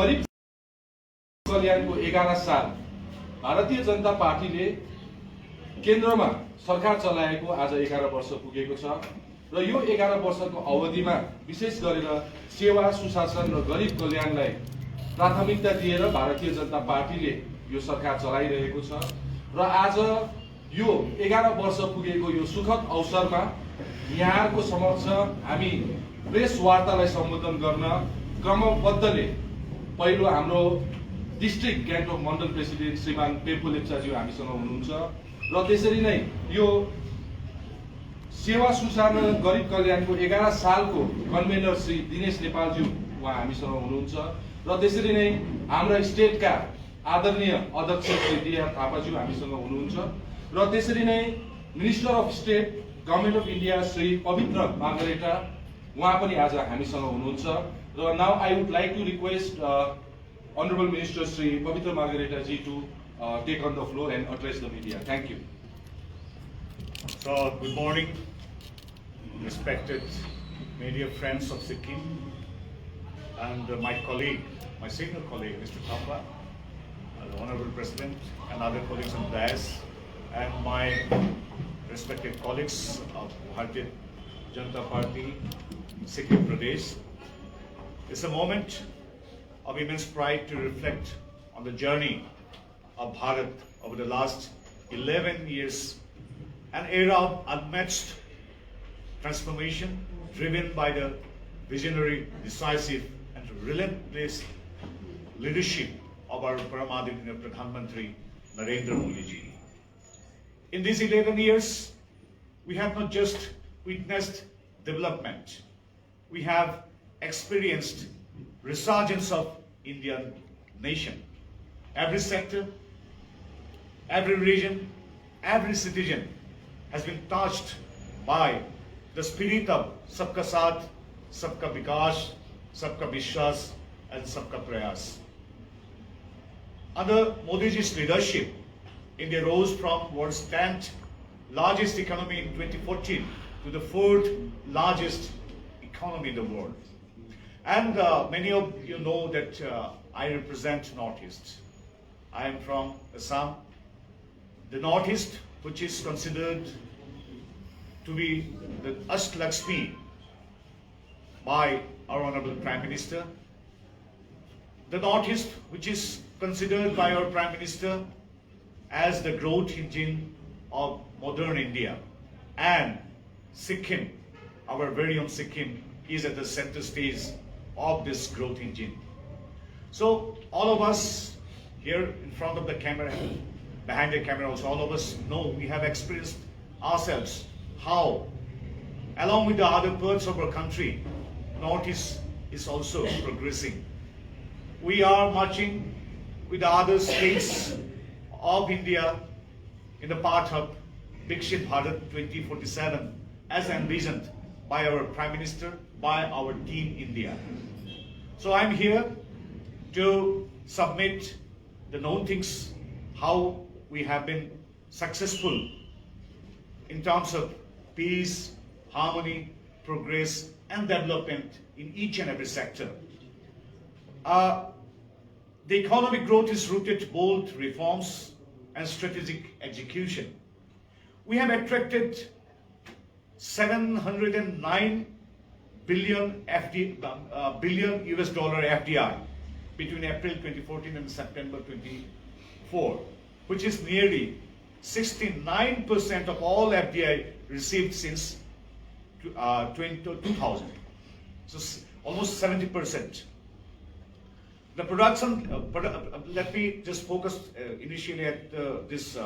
गरीब कल्याणको 11 साल भारतीय जनता पार्टीले केन्द्रमा सरकार चलाएको आज 11 वर्ष पुगेको छ र यो 11 वर्षको अवधिमा विशेष गरेर सेवा सुशासन र गरीब कल्याणलाई प्राथमिकता दिएर भारतीय जनता पार्टीले यो सरकार चलाइरहेको छ र आज यो 11 वर्ष पुगेको यो सुखद अवसरमा यहाँको समक्ष हामी प्रेस वार्तालाई सम्बोधन गर्न क्रमबद्धले पहिलो हाम्रो डिस्ट्रिक्ट ग्याङ्टोक मण्डल प्रेसिडेन्ट श्रीमान पेम्पो लेप्चाज्यू हामीसँग हुनुहुन्छ र त्यसरी नै यो सेवा सुशासन गरीब कल्याणको 11 सालको कन्भेनर श्री दिनेश नेपालज्यू उहाँ हामीसँग हुनुहुन्छ र त्यसरी नै हाम्रा स्टेटका आदरणीय अध्यक्ष श्री डीआर थापाज्यू हामीसँग हुनुहुन्छ र त्यसरी नै minister of state government of India Shri Pavitra Margherita उहाँ पनि आज हामीसँग हुनुहुन्छ र now I would like to request Honorable Minister Shri Pabitra Margherita ji to take on the floor and address the media. Thank you. So, good morning, respected media friends of Sikkim, and my colleague, my senior colleague, Mr. Thapa, the Honorable President, and other colleagues on the dais, and my respected colleagues of Bharatiya Janata Party, Sikkim Pradesh. It's a moment of immense pride to reflect on the journey of Bharat over the last 11 years, an era of unmatched transformation driven by the visionary, decisive and relentless leadership of our Paramadipina Pradhan Mantri Narendra Modi ji. In these 11 years, we have not just witnessed development, we have experienced resurgence of Indian nation. Every sector, every region, every citizen has been touched by the spirit of Sabka Saath, Sabka Vikas, Sabka Vishwas and Sabka Prayas. Under Modi ji's leadership, India rose from world's 10th largest economy in 2014 to the 4th largest economy in the world. And many of you know that I represent Northeast. I am from Assam. The Northeast, which is considered to be the Asht-Lakshmi by our Honorable Prime Minister. The Northeast, which is considered by our Prime Minister as the growth engine of modern India. And Sikkim, our very own Sikkim, is at the center stage of this growth engine. So all of us here in front of the camera, behind the camera also, all of us know, we have experienced ourselves how, along with the other parts of our country, Northeast is also progressing. We are marching with the other states of India in the path of Viksit Bharat 2047 as envisioned by our Prime Minister, by our Team India. So I'm here to submit the known things, how we have been successful in terms of peace, harmony, progress and development in each and every sector. The economic growth is rooted in bold reforms and strategic execution. We have attracted 709 billion US dollar FDI between April 2014 and September 24, which is nearly 69% of all FDI received since 2000. So almost 70%. The production, let me just focus initially at this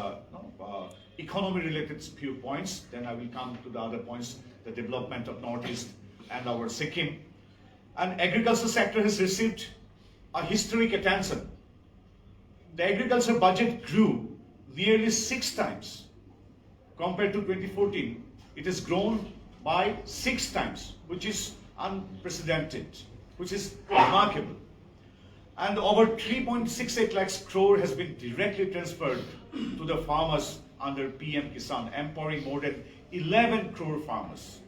economy related few points, then I will come to the other points, the development of Northeast and our Sikkim. And agriculture sector has received a historic attention. The agriculture budget grew nearly 6 times. Compared to 2014, it has grown by 6 times, which is unprecedented, which is remarkable. And over 3.68 lakhs crore has been directly transferred to the farmers under PM Kisan, empowering more than 11 crore farmers.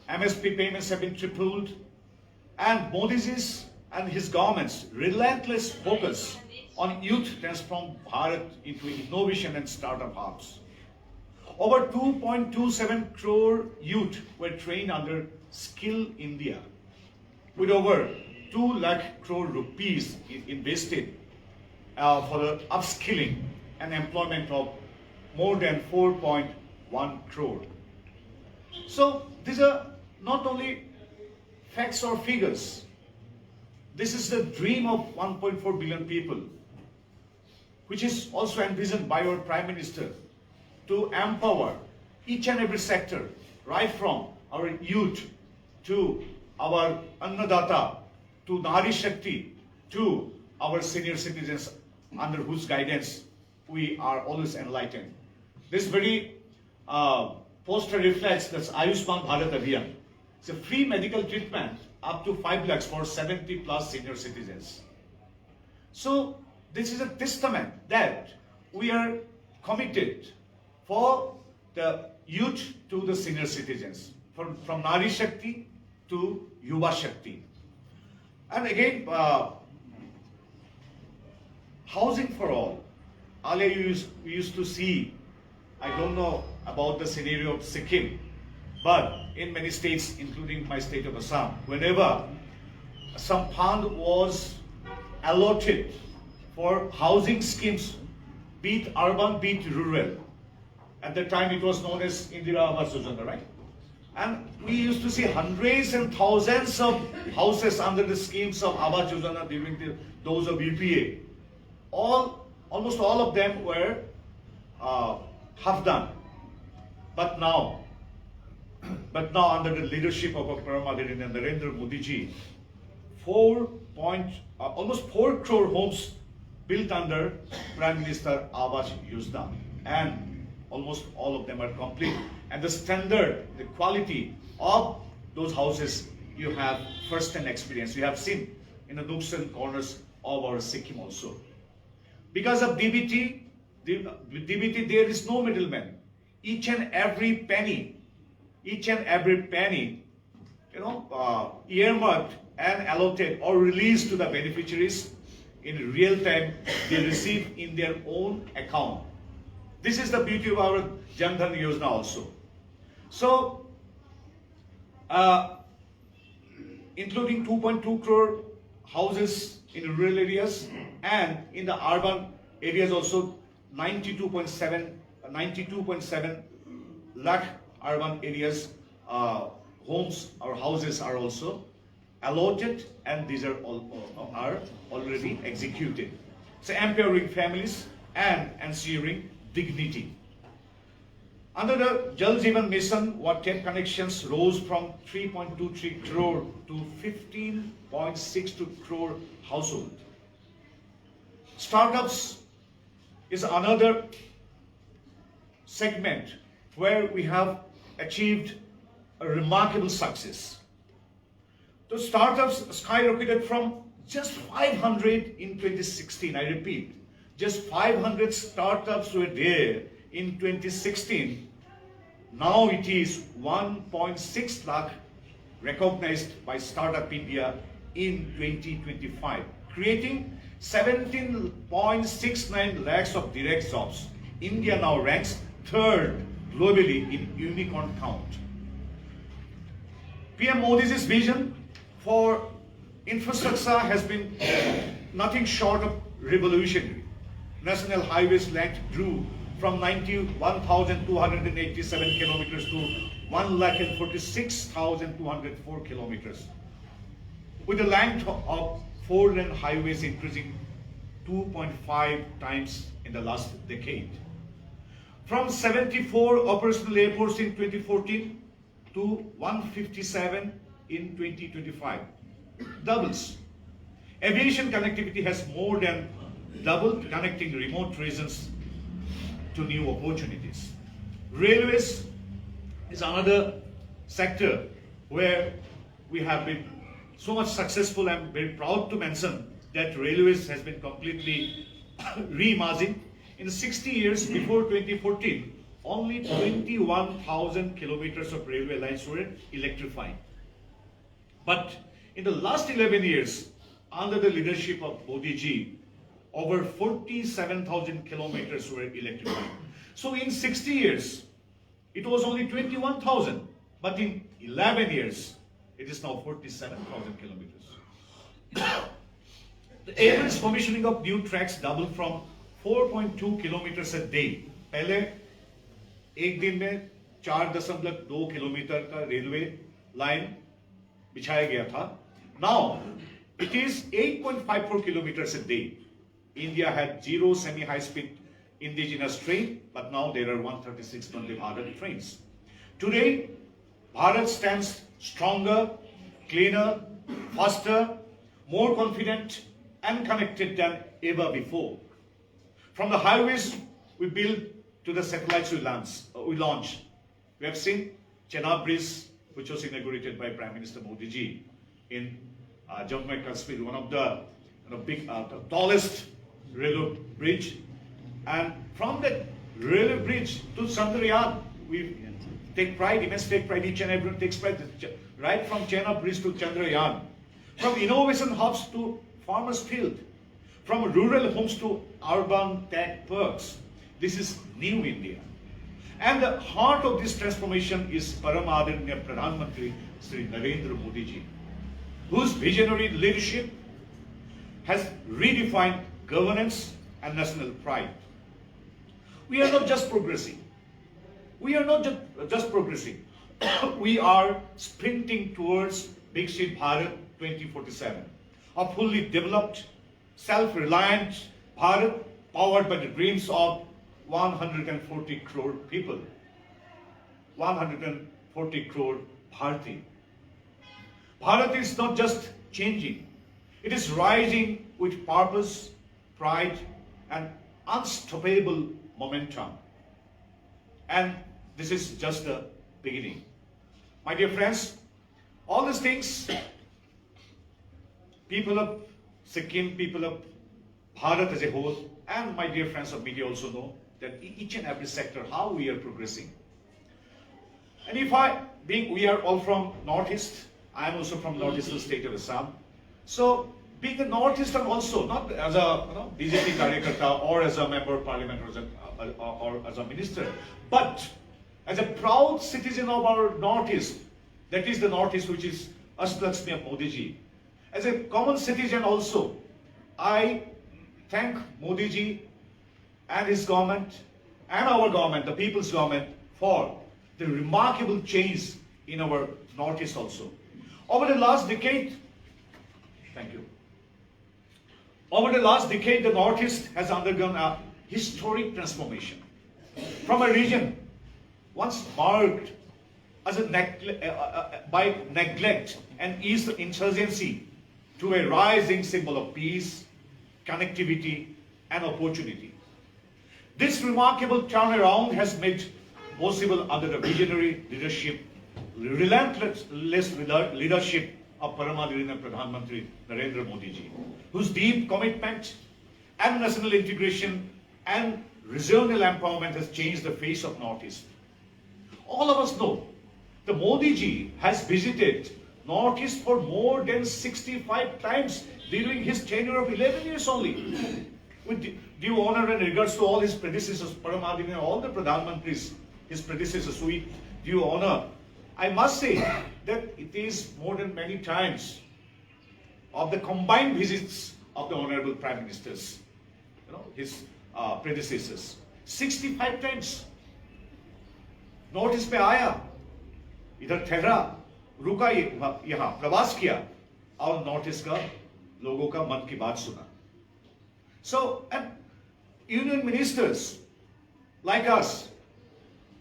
MSP payments have been tripled, and Modi's and his government's relentless focus on youth transformed Bharat into innovation and startup hubs. Over 2.27 crore youth were trained under Skill India, with over 2 lakh crore rupees invested for the upskilling and employment of more than 4.1 crore. So these are not only facts or figures. This is the dream of 1.4 billion people, which is also envisioned by our Prime Minister to empower each and every sector, right from our youth to our Annadata, to Nari Shakti, to our senior citizens under whose guidance we are always enlightened. This very poster reflects this Ayushman Bharat Abhiyan. It's a free medical treatment up to 5 lakhs for 70 plus senior citizens. So this is a testament that we are committed for the youth to the senior citizens, from Nari Shakti to Yuva Shakti. And again, housing for all. Earlier we used to see, I don't know about the scenario of Sikkim, but in many states, including my state of Assam, whenever some fund was allotted for housing schemes, be it urban, be it rural, at that time it was known as Indira Awas Yojana, right? And we used to see hundreds and thousands of houses under the schemes of Awas Yojana during those of UPA. Almost all of them were half done. But now under the leadership of Pabitra Margherita and Narendra Modi ji, almost 4 crore homes built under Prime Minister Awas Yojana, and almost all of them are complete. And the standard, the quality of those houses, you have first-hand experience. You have seen in the nooks and corners of our Sikkim also. Because of DBT, there is no middleman. Each and every penny, earmarked and allotted or released to the beneficiaries in real time, they receive in their own account. This is the beauty of our Jan Dhan Yojana also. So, including 2.2 crore houses in rural areas, and in the urban areas also 92.7 lakh urban areas homes or houses are also allotted, and these are already executed. So empowering families and ensuring dignity. Under the Jal Jeevan Mission, water connections rose from 3.23 crore to 15.62 crore households. Startups is another segment where we have achieved a remarkable success. The startups skyrocketed from just 500 in 2016. I repeat, just 500 startups were there in 2016. Now it is 1.6 lakh recognized by Startup India in 2025, creating 17.69 lakhs of direct jobs. India now ranks 3rd globally in unicorn count. PM Modi's vision for infrastructure has been nothing short of revolutionary. National highways length grew from 91,287 kilometers to 1,46,204 kilometers, with the length of 4-lane highways increasing 2.5 times in the last decade. From 74 operational airports in 2014 to 157 in 2025, doubles. Aviation connectivity has more than doubled, connecting remote regions to new opportunities. Railways is another sector where we have been so much successful. I'm very proud to mention that railways has been completely reimagined. In 60 years before 2014, only 21,000 kilometers of railway lines were electrified. But in the last 11 years, under the leadership of Modi ji, over 47,000 kilometers were electrified. So in 60 years, it was only 21,000, but in 11 years, it is now 47,000 kilometers. The average commissioning of new tracks doubled from 4.2 kilometers a day. पहले एक दिन में 4.2 kilometre का railway line बिछाया गया था. Now it is 8.54 kilometers a day. India had 0 semi-high-speed indigenous train, but now there are 136 Vande Bharat trains. Today, Bharat stands stronger, cleaner, faster, more confident and connected than ever before. From the highways we build to the satellites we launch. We have seen Chenab Bridge, which was inaugurated by Prime Minister Modi ji in Jammu and Kashmir, one of the the tallest railway bridge. And from that railway bridge to Chandrayaan, we take pride, immense take pride, each and everyone takes pride, right from Chenab Bridge to Chandrayaan. From innovation hubs to farmers' field, from rural homes to urban tech parks. This is new India. And the heart of this transformation is Paramadharaniya Pradhan Mantri Shri Narendra Modi ji, whose visionary leadership has redefined governance and national pride. We are not just progressing. We are not just progressing. We are sprinting towards Viksit Bharat 2047, a fully developed, self-reliant Bharat powered by the dreams of 140 crore people. 140 crore Bharati. Bharat is not just changing, it is rising with purpose, pride, and unstoppable momentum. And this is just the beginning. My dear friends, all these things, people of Sikkim, people of Bharat as a whole, and my dear friends of media also know that each and every sector, how we are progressing. And we are all from Northeast, I am also from Northeastern state of Assam. So, being a Northeastern also, not as a BJP Karyakarta or as a member of parliament or as a minister, but as a proud citizen of our Northeast, that is the Northeast which is Ashtalakshmi of Modi ji. As a common citizen also, I thank Modi ji and his government and our government, the people's government, for the remarkable change in our Northeast also. Over the last decade, thank you. Over the last decade, the Northeast has undergone a historic transformation. From a region once marked as by neglect and East insurgency to a rising symbol of peace, connectivity, and opportunity. This remarkable turnaround has made possible under the visionary leadership, relentless leadership of Paramadharaniya Pradhan Mantri Narendra Modi ji, whose deep commitment and national integration and regional empowerment has changed the face of Northeast. All of us know the Modi ji has visited Northeast for more than 65 times during his tenure of 11 years only. With due honor and regards to all his predecessors, Paramadharaniya, all the Pradhan Mantris, his predecessors, with due honor, I must say that it is more than many times of the combined visits of the Honorable Prime Ministers, his predecessors. 65 times. Northeast पे आया, इधर ठहरा, रुका यहाँ प्रवास किया और North-East का लोगों का मन की बात सुना. So, and union ministers like us,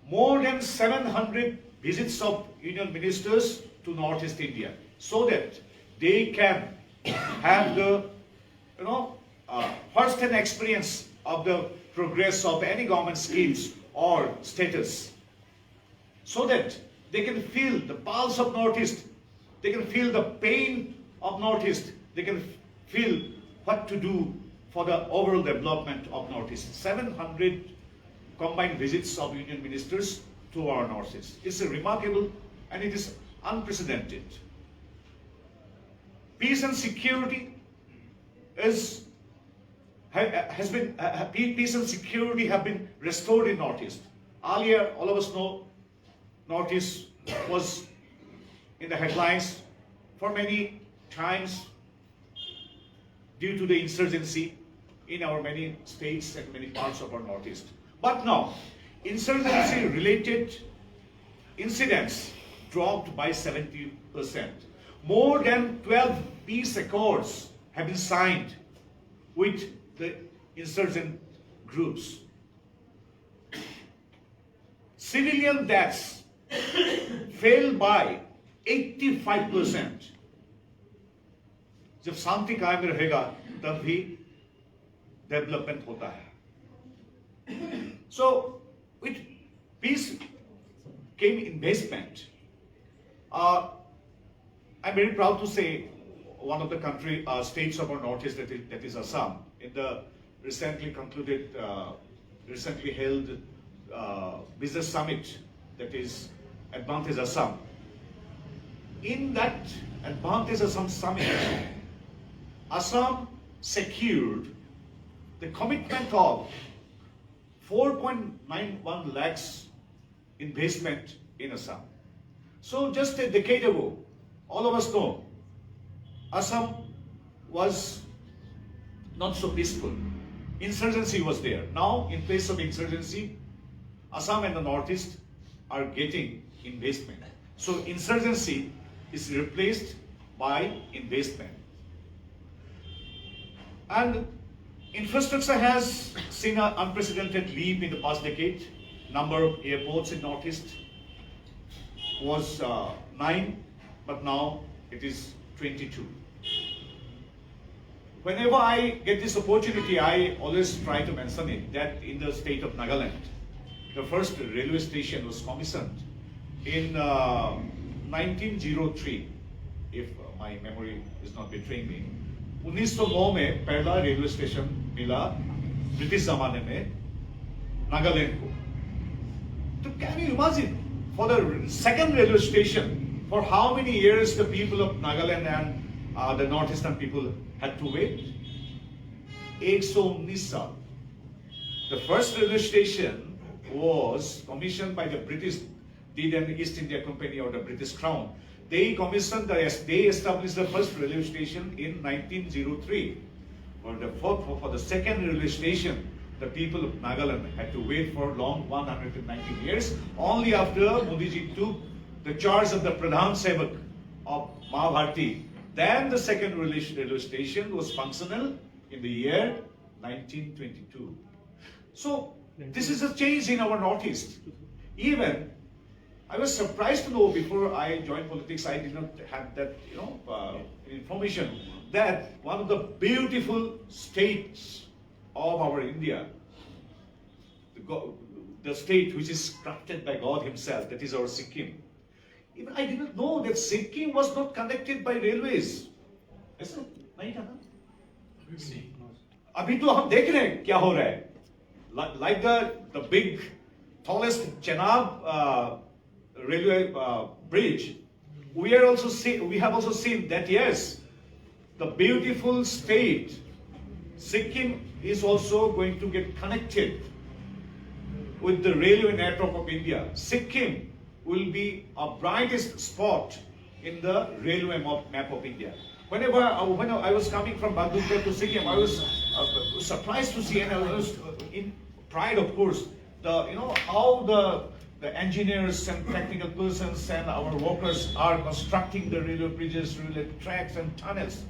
more than 700 visits of union ministers to Northeast India, so that they can have the first-hand experience of the progress of any government schemes or status, so that they can feel the pulse of Northeast, they can feel the pain of Northeast, they can feel what to do for the overall development of Northeast. 700 combined visits of union ministers to our Northeast. It's a remarkable and it is unprecedented. Peace and security is has been peace and security have been restored in Northeast. Earlier, all of us know Northeast was in the headlines for many times due to the insurgency in our many states and many parts of our Northeast. But now, insurgency-related incidents dropped by 70%. More than 12 peace accords have been signed with the insurgent groups. Civilian deaths fell by 85%. जब शांति कायम रहेगा तब भी development होता है. So with peace came investment. I'm very proud to say one of the country states of our Northeast, that is Assam, in the recently concluded, recently held business summit, that is Advantage Assam. In that Advantage Assam summit, Assam secured the commitment of 4.91 lakhs investment in Assam. So just a decade ago, all of us know Assam was not so peaceful. Insurgency was there. Now, in place of insurgency, Assam and the Northeast are getting investment. So insurgency is replaced by investment. And infrastructure has seen an unprecedented leap in the past decade. Number of airports in Northeast was 9, but now it is 22. Whenever I get this opportunity, I always try to mention it, that in the state of Nagaland, the first railway station was commissioned in 1903, if my memory is not betraying me. 1909 में पहला railway station मिला British जमाने में नागालैंड को. So can you imagine, for the second railway station, for how many years the people of Nagaland and the northeastern people had to wait? 119 साल. The first railway station was commissioned by the British, the East India Company or the British Crown. They commissioned, they established the first railway station in 1903. For the second railway station, the people of Nagaland had to wait for long 119 years. Only after Modiji took the charge of the Pradhan Sevak of Mahabharati, then the second railway station was functional in the year 1922. So this is a change in our Northeast. Even I was surprised to know, before I joined politics, I did not have that information, that one of the beautiful states of our India, the state which is crafted by God Himself, that is our Sikkim. Even I did not know that Sikkim was not connected by railways. ऐसा नहीं था ना? अभी तो हम देख रहे हैं क्या हो रहा है. Like the big, tallest Chenab railway bridge, we have also seen that yes, the beautiful state Sikkim is also going to get connected with the railway network of India. Sikkim will be a brightest spot in the railway map of India. When I was coming from Gangtok to Sikkim, I was surprised to see, and I was in pride, of course, how the engineers and technical persons and our workers are constructing the railway bridges, railway tracks and tunnels.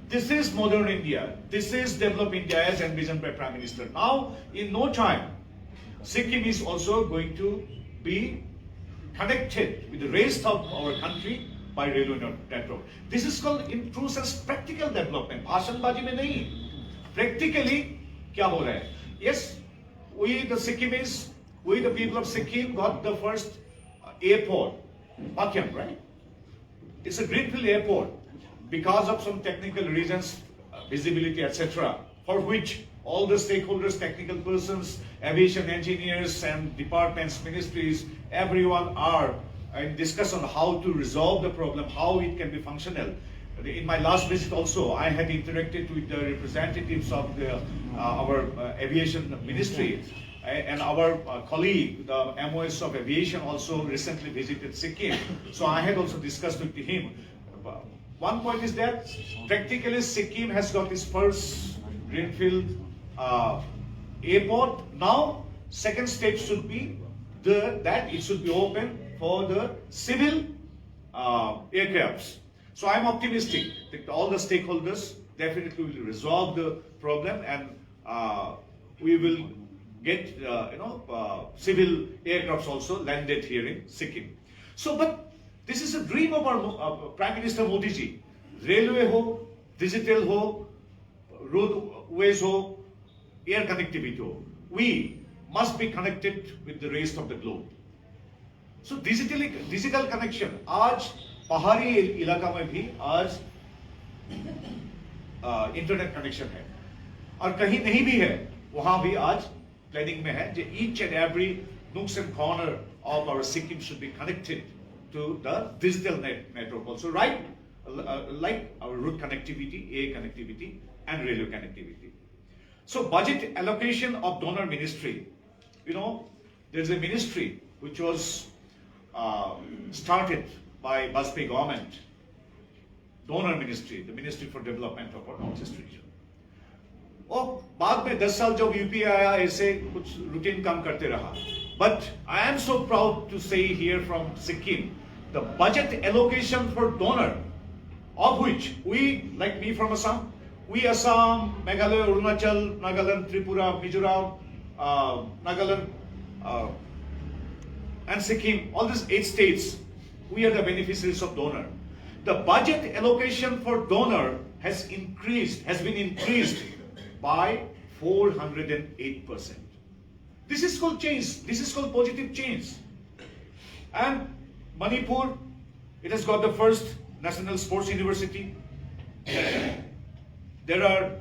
This is modern India. This is developed India as envisioned by Prime Minister. Now, in no time, Sikkim is also going to be connected with the rest of our country by railway network. This is called, in true sense, practical development. भाषणबाजी में नहीं. Practically, क्या हो रहा है? Yes, we the people of Sikkim got the first airport, Pakyam, right? It's a greenfield airport because of some technical reasons, visibility, etc., for which all the stakeholders, technical persons, aviation engineers and departments, ministries, everyone are in discussion on how to resolve the problem, how it can be functional. in my last visit also, I had interacted with the representatives of our aviation ministry, and our colleague, the MOS of aviation, also recently visited Sikkim. So I had also discussed with him. One point is that practically Sikkim has got its first greenfield airport. Now, second step should be that it should be open for the civil aircrafts. So I'm optimistic that all the stakeholders definitely will resolve the problem, and we will get civil aircrafts also landed here in Sikkim. So, but this is a dream of our Prime Minister Modi ji. Railway ho, digital ho, roadways ho, air connectivity ho. We must be connected with the rest of the globe. So digital connection. आज पहाड़ी इलाका में भी आज internet connection है, और कहीं नहीं भी है वहां भी आज प्लानिंग में है. Each and every nooks and corner of our Sikkim should be connected to the digital network also, right? Like our road connectivity, air connectivity, and railway connectivity. So budget allocation of donor ministry. There's a ministry which was started by Bajpayee government, donor ministry, the Ministry for Development of our Northeast region. और बाद में 10 साल जब UP आया ऐसे कुछ routine काम करते रहा. But I am so proud to say here from Sikkim, the budget allocation for donor, of which we, like me from Assam, we Assam, Meghalaya, Arunachal, Nagaland, Tripura, Mizoram, Nagaland, and Sikkim, all these 8 states, we are the beneficiaries of donor. The budget allocation for donor has been increased by 408%. This is called change. This is called positive change. And Manipur, it has got the first National Sports University. There are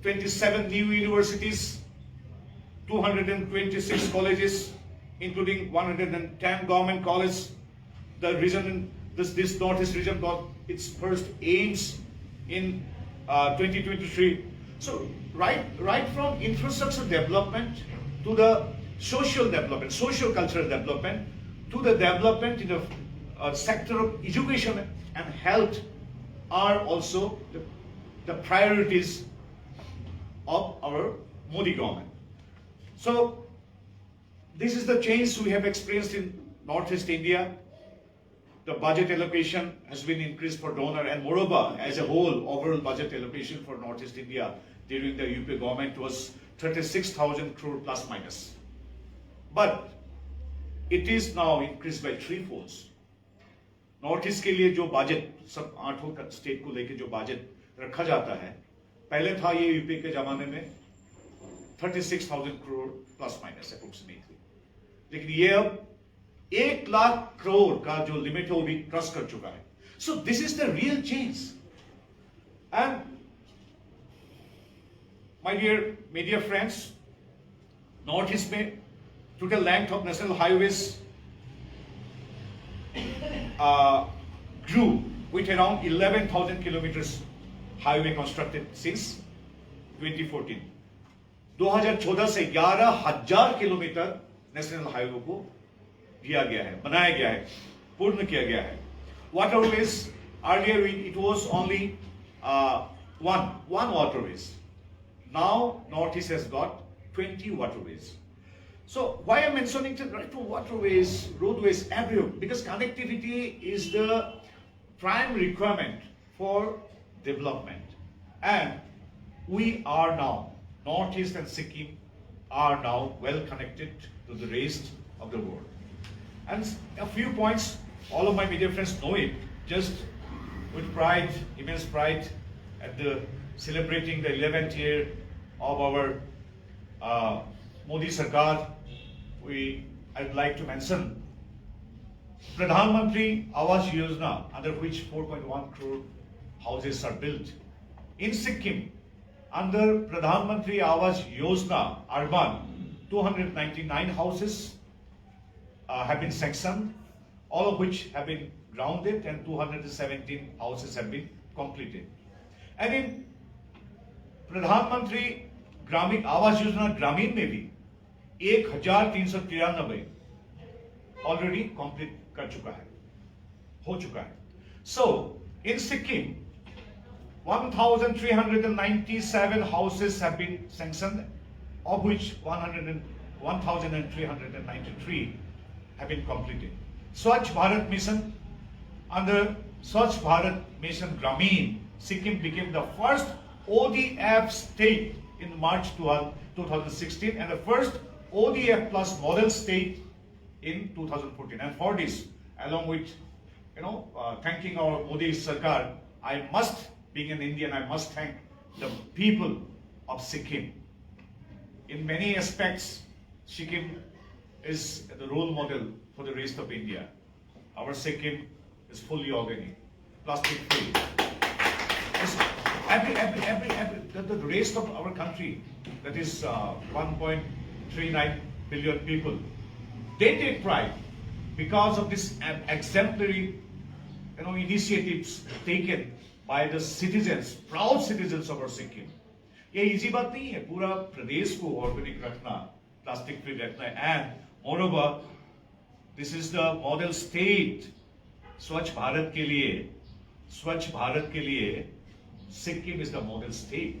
27 new universities, 226 colleges, including 110 government colleges. The region, this Northeast region got its first aims in 2023. So right from infrastructure development to the social development, social cultural development, to the development in the sector of education and health are also the priorities of our Modi government. So this is the change we have experienced in Northeast India. The budget allocation has been increased for donor, and moreover, as a whole, overall budget allocation for Northeast India during the UP government was 36,000 crore plus minus. But it is now increased by 3-fold. Northeast के लिए जो budget सब 8 state को लेके जो budget रखा जाता है, पहले था ये यूपी के जमाने में 36,000 करोड़ प्लस माइनस अप्रोक्सीमेटली, लेकिन ये अब 1 लाख करोड़ का जो लिमिट है वो भी क्रॉस कर चुका है. So this is the real change. And my dear media friends, north east में total length of national highways grew with around 11,000 kilometers highway constructed since 2014. 2014 से 11,000 किलोमीटर नेशनल हाईवे को दिया गया है, बनाया गया है, पूर्ण किया गया है. Waterways, earlier it was only one waterways. Now Northeast has got 20 waterways. So why I'm mentioning the right to waterways, roadways, everywhere? Because connectivity is the prime requirement for development. And we are now, Northeast and Sikkim are now well connected to the rest of the world. And a few points, all of my media friends know it, just with pride, immense pride, at the celebrating the 11th year of our Modi Sarkar. I'd like to mention Pradhan Mantri Awas Yojana, under which 4.1 crore houses are built. In Sikkim, under Pradhan Mantri Awas Yojana, urban, 299 houses have been sanctioned, all of which have been grounded, and 217 houses have been completed. And in प्रधानमंत्री ग्रामीण आवास योजना ग्रामीण में भी 1393 already complete कर चुका है, हो चुका है. So in Sikkim 1397 houses have been sanctioned, of which 1393 have been completed. Swachh Bharat Mission, under Swachh Bharat Mission Grameen, Sikkim became the first ODF state in March 2016 and the first ODF plus model state in 2014. And for this, along with thanking our Modi Sarkar, I must, being an Indian, I must thank the people of Sikkim. In many aspects, Sikkim is the role model for the rest of India. Our Sikkim is fully organic, plastic free. The rest of our country, that is 1.39 billion people, they take pride because of this exemplary initiatives taken by the citizens, proud citizens of our Sikkim. ये easy बात नहीं है पूरा प्रदेश को organic रखना, plastic free रखना, and moreover this is the model state स्वच्छ भारत के लिए. स्वच्छ भारत के लिए Sikkim is the model state.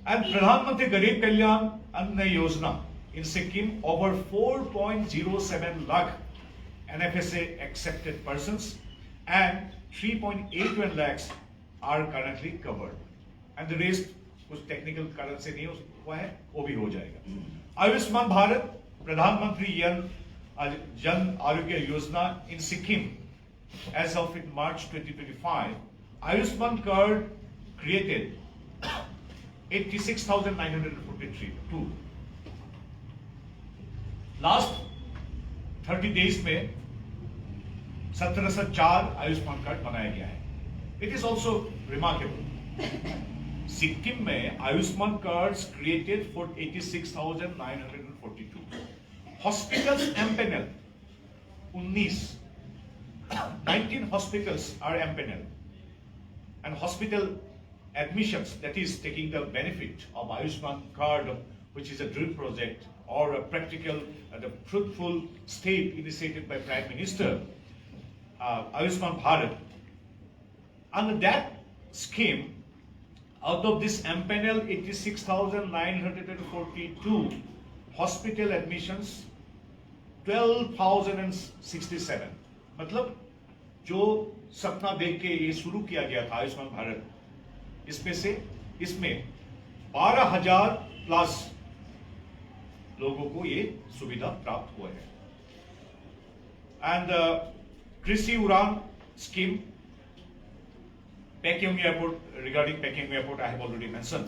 And प्रधानमंत्री गरीब कल्याण अन्न योजना इन Sikkim over 4.07 lakh NFSA accepted persons and 3.81 lakhs are currently covered. And the rest कुछ टेक्निकल कारण से नहीं हुआ है, वो भी हो जाएगा. आयुष्मान भारत प्रधानमंत्री जन आरोग्य योजना इन Sikkim as of in March 2025, Ayushman card created 86,943. Last 30 days में 1704 आयुष्मान कार्ड बनाया गया है. It is also remarkable. Sikkim में Ayushman cards created for 86,942. Hospitals empanel 19 hospitals are empaneled, and hospital admissions, that is taking the benefit of Ayushman card, which is a dream project or a practical and a fruitful step initiated by Prime Minister Ayushman Bharat. Under that scheme, out of this empanel 86,942 hospital admissions 12,067. मतलब जो सपना देख के ये शुरू किया गया था आयुष्मान भारत, इसमें 12,000 प्लस लोगों को ये सुविधा प्राप्त हुआ है. एंड कृषि उड़ान scheme, Peking Airport, regarding Peking Airport, I have already mentioned.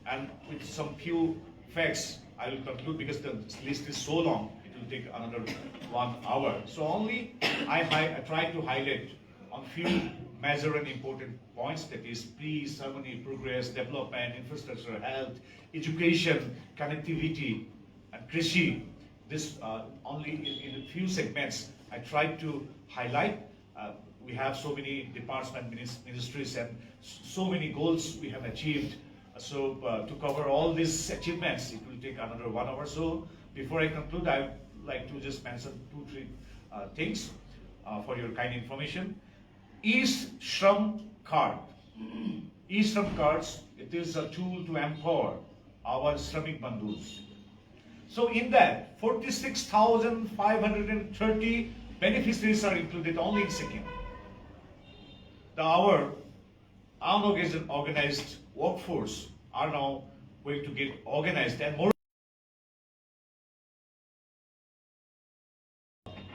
And with some few facts, I will conclude because the list is so long, it will take another 1 hour. So only I try to highlight on few major and important points, that is peace, harmony, progress, development, infrastructure, health, education, connectivity, and krishi. This only in a few segments I tried to highlight. We have so many departments, ministries, and so many goals we have achieved. So to cover all these achievements, it will take another 1 hour. So before I conclude, I would like to just mention 2-3 things for your kind information. E-Shram card. E-Shram cards, it is a tool to empower our Shramik Bandhus. So in that, 46,530 beneficiaries are included only in Sikkim. Our unorganized workforce are now going to get organized, and more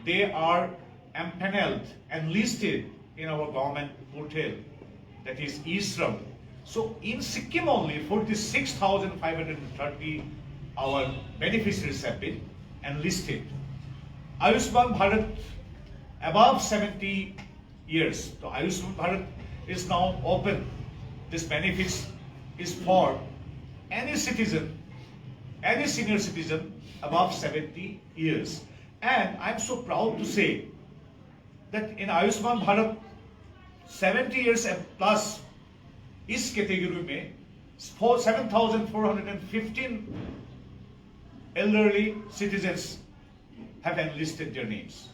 they are empaneled and listed in our government portal, that is E-Shram. So in Sikkim only 46,530 our beneficiaries have been enlisted. Ayushman Bharat above 70 years. So Ayushman Bharat is now open. This benefits is for any citizen, any senior citizen above 70 years. And I'm so proud to say that in Ayushman Bharat, 70 years and plus इस category में 7,415 elderly citizens have enlisted their names.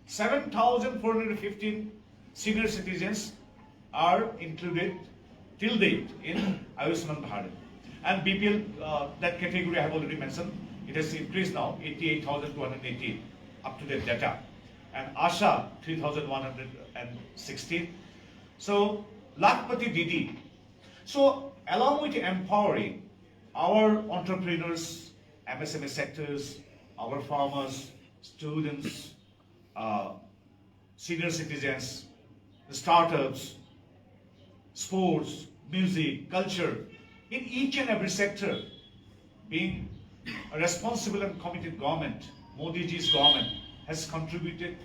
7,415 senior citizens are included till date in Ayushman Bharat. And BPL, that category I have already mentioned, it has increased now, 88,218 up-to-date data. And ASHA, 3,116. So, Lakpati Didi. So, along with empowering our entrepreneurs, MSME sectors, our farmers, students, senior citizens, the startups, sports, music, culture, in each and every sector, being a responsible and committed government, Modi ji's government has contributed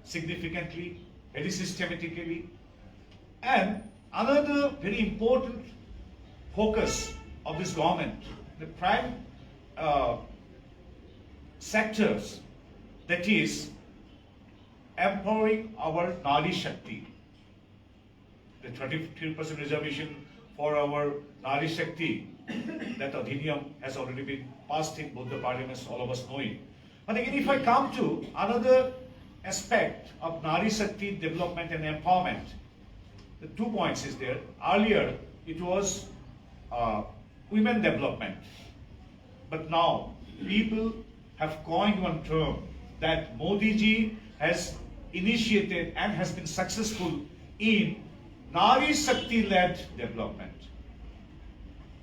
significantly, very systematically. And another very important focus of this government, the prime sectors, that is empowering our Nari Shakti. The 33% reservation for our Nari Shakti, that Adhiniyam has already been passed in both the parliaments, all of us know it. But again, if I come to another aspect of Nari Shakti development and empowerment, the 2 points is there. Earlier, it was women development. But now, people have coined one term that Modi ji has initiated and has been successful in Nari Shakti-led development.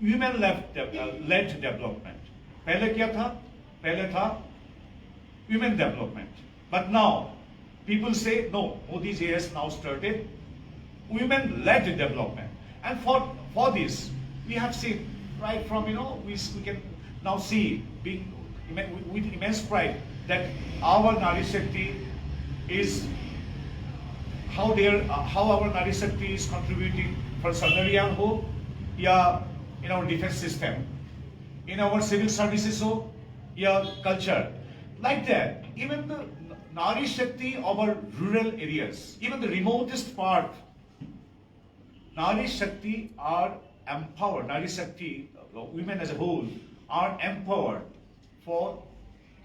Women-led development. पहले क्या था? पहले था women development. But now, people say, no, Modi ji has now started women-led development. And for this, we have seen, right from, we can now see, being with immense pride, that our Nari Shakti is how our Nari Shakti is contributing for Sandaryan ho, ya in our defense system, in our civil services ho, ya culture. Like that, even the Nari Shakti of our rural areas, even the remotest part, Nari Shakti are empowered. Nari Shakti, women as a whole, are empowered for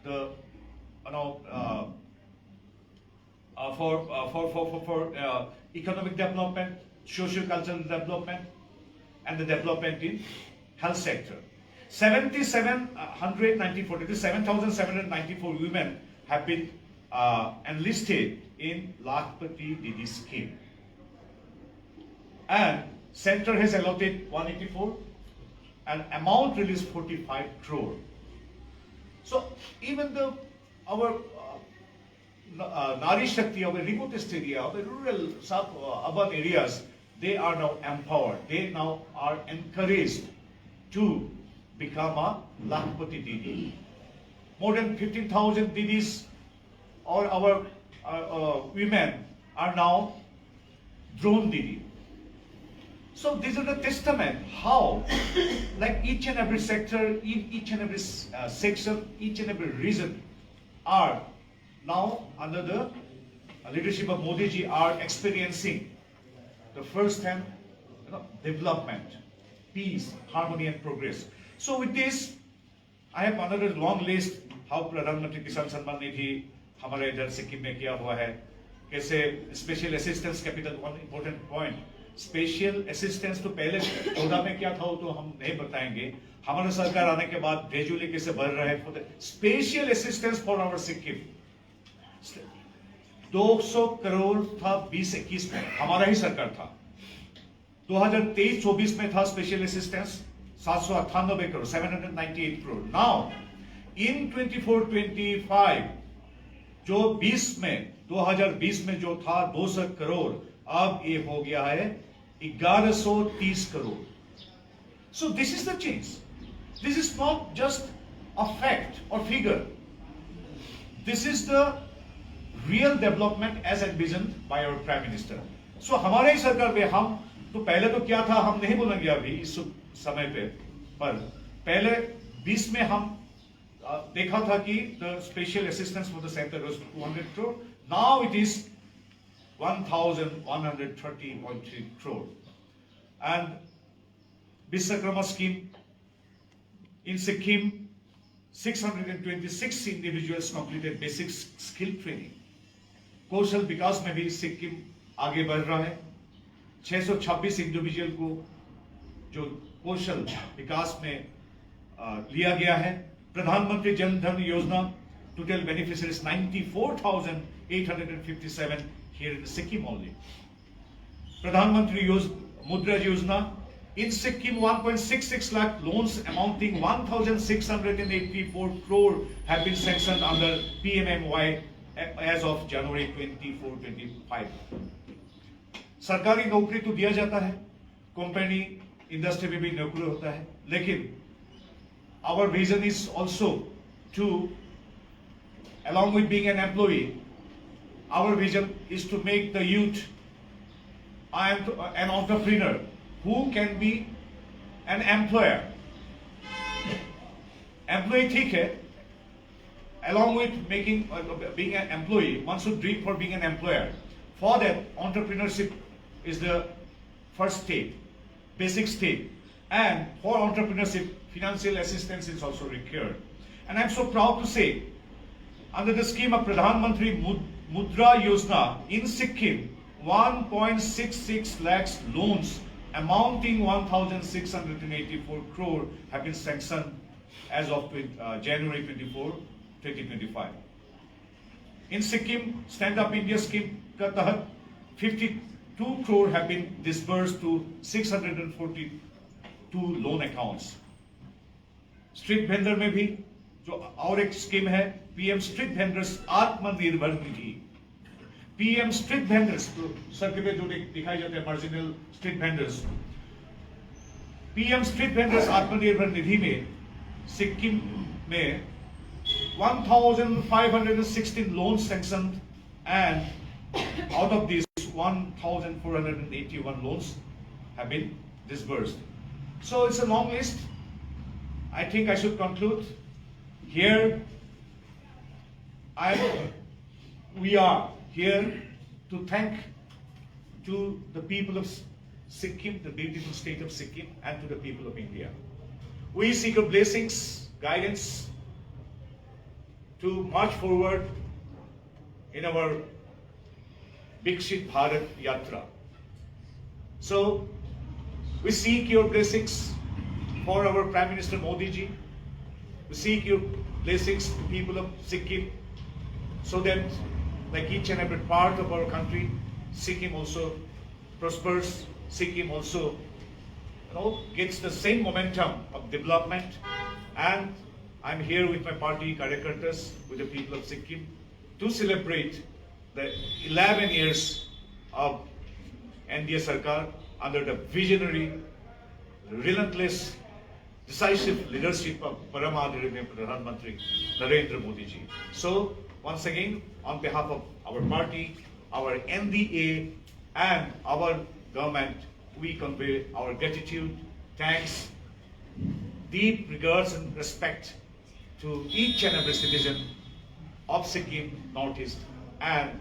the economic development, socio-cultural development, and the development in health sector. 7,794 women have been enlisted in Lakpati Didi scheme. And center has allotted 184 and amount released 45 crore. So even our Nari Shakti, our remotest area, our rural urban areas, they are now empowered. They now are encouraged to become a Lakpati Didi. More than 15,000 Didis or our women are now drone Didi. So these are the testament how, like each and every sector, each and every section, each and every region are now under the leadership of Modi ji are experiencing the first-hand development, peace, harmony, and progress. So with this, I have another long list how Pradhan Kisan Samman Nidhi हमारे इधर सिक्किम में किया हुआ है, कैसे special assistance capital, one important point, special assistance तो पहले 14 में क्या था वो तो हम नहीं बताएंगे, हमारे सरकार आने के बाद ग्रेजुअली कैसे बढ़ रहा है, special assistance for our Sikkim 200 crore था 20-21 में, हमारा ही सरकार था। 2023-24 में था special assistance 798 crore 798 crore. Now in 24-25 जो 2020 में जो था 200 करोड़, अब ये हो गया है 1130 crore. So this is the change. This is not just a fact or figure. This is the real development as envisioned by our Prime Minister. So हमारे ही सरकार में हम तो पहले तो क्या था हम नहीं बोलेंगे अभी इस समय पे, पर पहले 20 में हम देखा था कि the special assistance for the center was 200 crore. Now it is 1,130.3 crore. And Biswakarma scheme in Sikkim, 626 individuals completed basic skill training. कौशल विकास में भी सिक्किम आगे बढ़ रहा है. 626 इंडिविजुअल को जो कौशल विकास में लिया गया है. प्रधानमंत्री जन धन योजना, total beneficiaries 94,857 here in Sikkim only. प्रधानमंत्री मुद्रा योजना, in Sikkim 1.66 lakh loans amounting 1,684 crore have been sanctioned under PMMY as of January 24-25. सरकारी नौकरी तो दिया जाता है, कंपनी इंडस्ट्री में भी नौकरी होता है, लेकिन our vision is also to, along with being an employee, our vision is to make the youth an entrepreneur who can be an employer. Employee ठीक है, along with being an employee, one should dream for being an employer. For that, entrepreneurship is the first step, basic step. And for entrepreneurship, financial assistance is also required. And I'm so proud to say, under the scheme of Pradhan Mantri Mudra Yojana in Sikkim, 1.66 lakhs loans amounting 1,684 crore have been sanctioned as of January 24, 2025. In Sikkim, Stand Up India scheme ka tahat 52 crore have been disbursed to 642 loan accounts. Street vendor में भी जो और एक scheme है, PM Street Vendors Atmanirbhar Nidhi. PM Street Vendors, तो circuit में जो दिखाई जाते हैं marginal street vendors, PM Street Vendors Atmanirbhar Nidhi में सिक्किम में 1,516 loans sanctioned, and out of these 1,481 loans have been disbursed. So it's a long list. I think I should conclude here. We are here to thank to the people of Sikkim, the beautiful state of Sikkim, and to the people of India. We seek your blessings, guidance to march forward in our Viksit Bharat Yatra. So we seek your blessings for our Prime Minister Modi ji. We seek your blessings to people of Sikkim, so that like each and every part of our country, Sikkim also prospers, Sikkim also gets the same momentum of development. And I'm here with my party Karyakartas, with the people of Sikkim, to celebrate the 11 years of NDA Sarkar under the visionary, relentless, decisive leadership of Paramadharaniya Pradhan Mantri Narendra Modi ji. So once again, on behalf of our party, our NDA, and our government, we convey our gratitude, thanks, deep regards and respect to each and every citizen of Sikkim, Northeast, and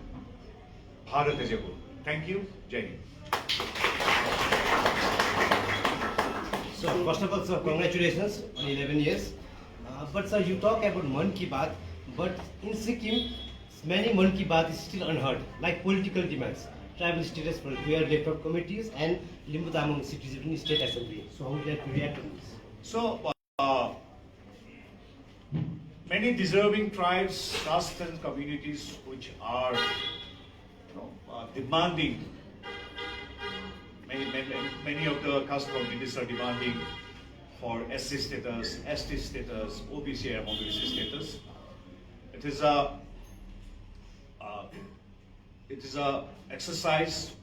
Bharat as a whole. Thank you. Jai Hind. So first of all, sir, congratulations on 11 years. But sir, you talk about Mann Ki Baat, but in Sikkim, many Mann Ki Baat is still unheard, like political demands, tribal status for queer electoral committees, and Limbu Tamang cities in State Assembly. So how would you like to react to this? So many deserving tribes, castes, and communities which are demanding. Many of the caste communities are demanding for SC status, ST status, OBC and OBC status. It is a exercise,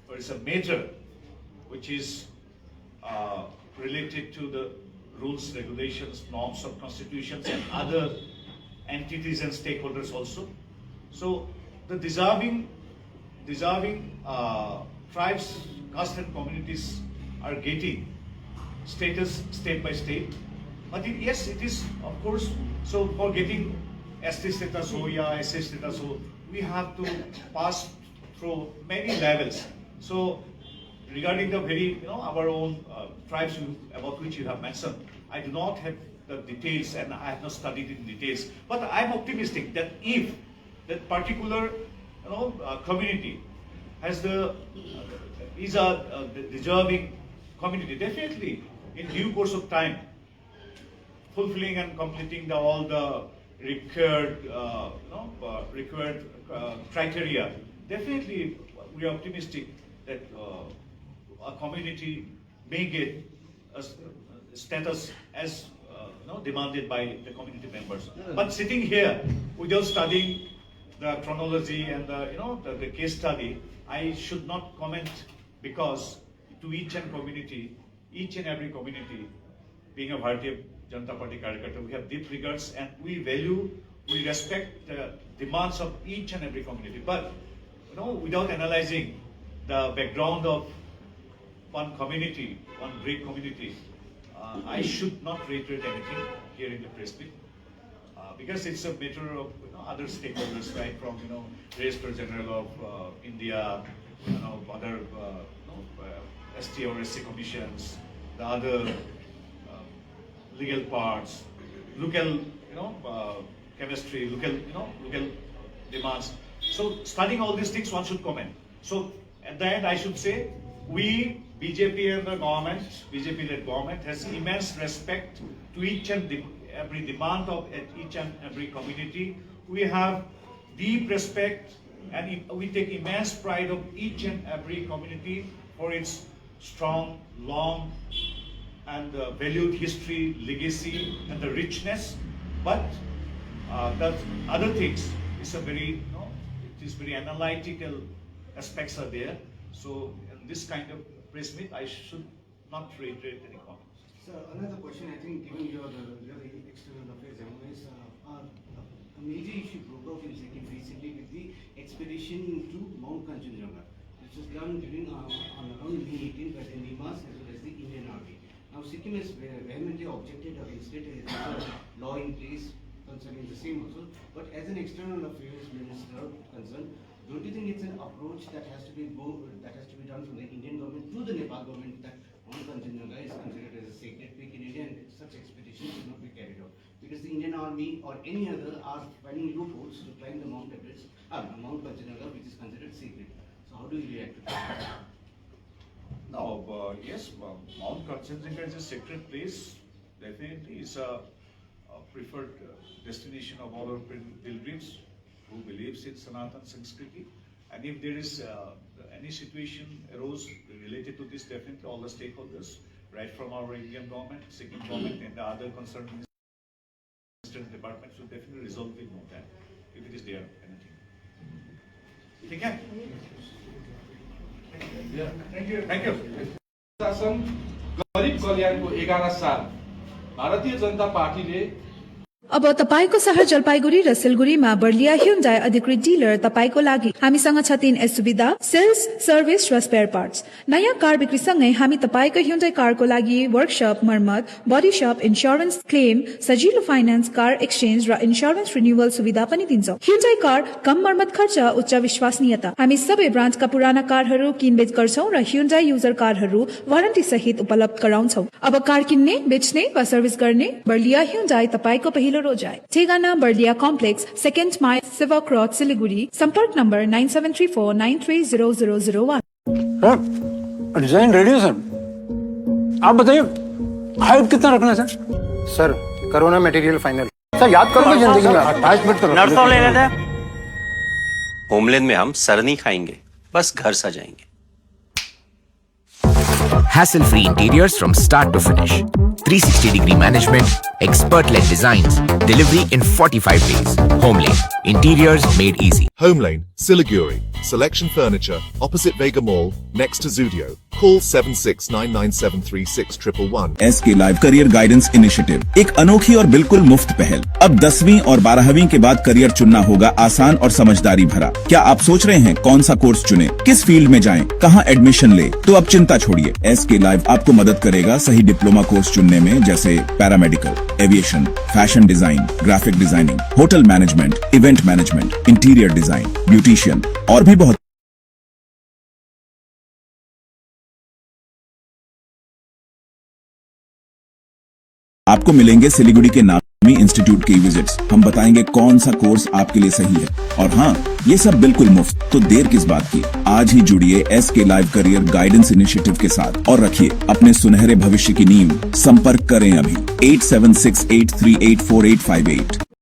or it's a matter which is related to the rules, regulations, norms of constitutions and other entities and stakeholders also. So the deserving tribes, castes and communities are getting status step by step. But yes, it is, of course, so for getting ST status ho ya SC status ho, we have to pass through many levels. So regarding the very, our own tribes about which you have mentioned, I do not have the details and I have not studied in details. But I'm optimistic that if that particular, community has is a deserving community, definitely in due course of time, fulfilling and completing all the required, criteria, definitely we are optimistic that a community may get a status as demanded by the community members. But sitting here without studying the chronology and the case study, I should not comment, because to each and every community, being a Bharatiya Janata Party Karyakarta, we have deep regards and we respect the demands of each and every community. But without analyzing the background of one community, one great community, I should not reiterate anything here in the press meet, because it's a matter of other stakeholders, right, from Registrar General of India, other ST or SC commissions, the other legal parts, local chemistry, local demands. So studying all these things, one should comment. So at the end, I should say, we, BJP and the government, BJP-led government, has immense respect to each and every demand of each and every community. We have deep respect and we take immense pride of each and every community for its strong, long and valued history, legacy and the richness. But the other things, it's a very, it is very analytical aspects are there. So in this kind of press meet, I should not reiterate any comments. So another question, I think, given your external affairs MOS, a major issue broke out in Sikkim recently with the expedition to Mount Kanchenjunga, which was done during on around May 18th by the Nimas as well as the Indian Army. Now Sikkim has vehemently objected against it. There is a law in place concerning the same also. But as an external affairs minister concerned, don't you think it's an approach that has to be done from the Indian government to the Nepal government, that Mount Kanchenjunga is considered as a sacred peak in India and such expeditions should not be carried out? Because the Indian Army or any other are finding loopholes to climb the Mount Kanchenjunga, which is considered sacred. So how do you react to that? No, yes, Mount Kanchenjunga is a sacred place. Definitely is a preferred destination of all our pilgrims who believes in Sanatan Sanskriti. And if there is any situation arose related to this, definitely all the stakeholders, right from our Indian government, Sikkim government and the other concerned ministerial departments will definitely resolve it on that, if it is there, anything. ठीक है? Thank you. शासन गरिब कल्याणको 11 साल भारतीय जनता पार्टीले अब तपाईको शहर जलपाइगुडी र सिलगुडीमा Barlia Hyundai अधिकृत डिलर तपाईको लागि हामीसँग छ 3 सुविधा, सेल्स, सर्भिस र स्पेयर पार्ट्स। नयाँ कार बिक्रीसँगै हामी तपाईको ह्युन्डाई कारको लागि वर्कशप, मर्मत, बडी शप, इन्स्योरेन्स क्लेम, सजिलो फाइनान्स, कार एक्सचेन्ज र इन्स्योरेन्स रिन्युअल सुविधा पनि दिन्छौं। ह्युन्डाई कार कम मर्मत खर्च, उच्च विश्वसनीयता। हामी सबै ब्रान्डका पुराना कारहरू किनबेच गर्छौं र ह्युन्डाई युजर कारहरू वारेन्टी सहित उपलब्ध गराउँछौं। अब कार किन्ने, बेच्ने वा सर्भिस गर्ने बर्लिया ह्युन्डाई तपाईको पहिलो रोजाई। ठेगाना Barlia complex, 2nd mile, silver cross, Siliguri. संपर्क नंबर 9734930001। डिजाइन रेडी है सर, आप बताइए हाइट कितना रखना है sir? Sir corona material final. Sir याद करोगे जिंदगी में 28 मिनट तो नर्सों ले लेते हैं। होमलैंड में हम सर नहीं खाएंगे, बस घर सजाएंगे। Hassle-free interiors from start to finish. 360-degree management, expert-led designs, delivery in 45 days. Homelane, interiors made easy. Homelane, Siliguri. Selection Furniture, opposite Vega Mall, next to Zudio. Call 7699736111. SK Live Career Guidance Initiative, एक अनोखी और बिल्कुल मुफ्त पहल। अब 10वीं और 12वीं के बाद करियर चुनना होगा आसान और समझदारी भरा। क्या आप सोच रहे हैं कौन सा कोर्स चुने, किस फील्ड में जाएं, कहां एडमिशन ले? तो अब चिंता छोड़िए, SK Live आपको मदद करेगा सही डिप्लोमा कोर्स चुनने में, जैसे paramedical, aviation, fashion design, graphic designing, hotel management, event management, interior design, beautician और भी बहुत आपको मिलेंगे सिलीगुड़ी के नामी इंस्टीट्यूट के विजिट्स। हम बताएंगे कौन सा कोर्स आपके लिए सही है, और हाँ, ये सब बिल्कुल मुफ्त। तो देर किस बात की, आज ही जुड़िए SK live career guidance initiative के साथ और रखिए अपने सुनहरे भविष्य की नींव। संपर्क करें अभी 8768384858।